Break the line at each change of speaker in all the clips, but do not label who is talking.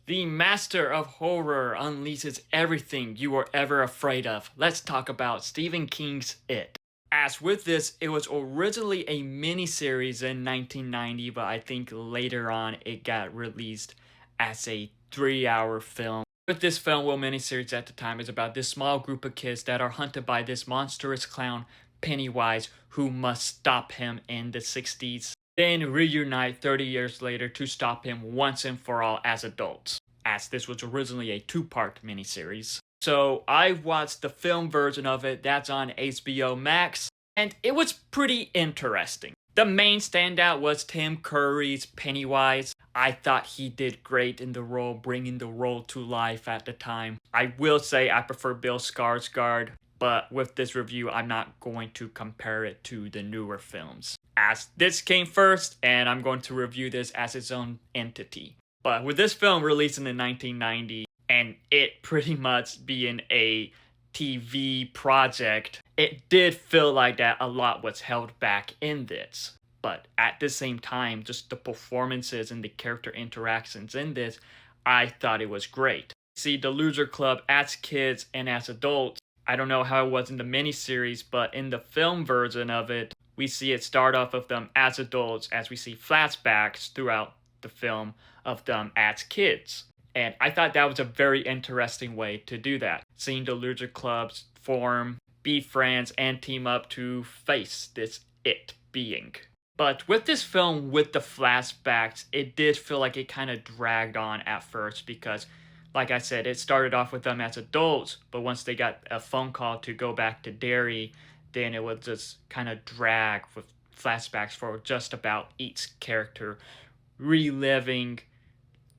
The master of horror unleashes everything you were ever afraid of. Let's talk about Stephen King's It. As with this, it was originally a miniseries in 1990, but I think later on it got released as a 3-hour film. With this film, well, miniseries at the time is about this small group of kids that are hunted by this monstrous clown, Pennywise, who must stop him in the 60s. Then reunite 30 years later to stop him once and for all as adults, as this was originally a two-part miniseries. So I watched the film version of it, that's on HBO Max, and it was pretty interesting. The main standout was Tim Curry's Pennywise. I thought he did great in the role, bringing the role to life at the time. I will say I prefer Bill Skarsgård, but with this review, I'm not going to compare it to the newer films, as this came first, and I'm going to review this as its own entity. But with this film releasing in 1990, and it pretty much being a TV project, it did feel like that a lot was held back in this. But at the same time, just the performances and the character interactions in this, I thought it was great. See, the Loser Club as kids and as adults, I don't know how it was in the miniseries, but in the film version of it, we see it start off of them as adults as we see flashbacks throughout the film of them as kids. And I thought that was a very interesting way to do that. Seeing the loser clubs form, be friends, and team up to face this it being. But with this film, with the flashbacks, it did feel like it kind of dragged on at first because, like I said, it started off with them as adults, but once they got a phone call to go back to Derry, then it would just kind of drag with flashbacks for just about each character reliving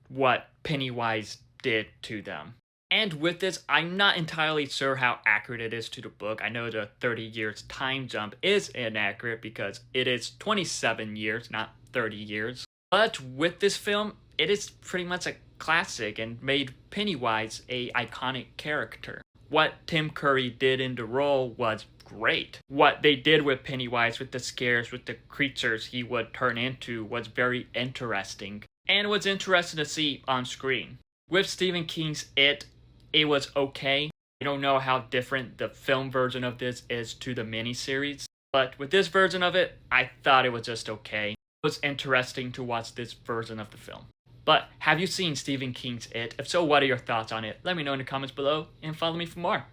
what Pennywise did to them. And with this, I'm not entirely sure how accurate it is to the book. I know the 30 years time jump is inaccurate because it is 27 years, not 30 years. But with this film, it is pretty much a classic and made Pennywise a iconic character. What Tim Curry did in the role was great. What they did with Pennywise, with the scares, with the creatures he would turn into, was very interesting. And was interesting to see on screen. With Stephen King's It was okay. I don't know how different the film version of this is to the miniseries, but with this version of it, I thought it was just okay. It was interesting to watch this version of the film. But have you seen Stephen King's It? If so, what are your thoughts on it? Let me know in the comments below and follow me for more.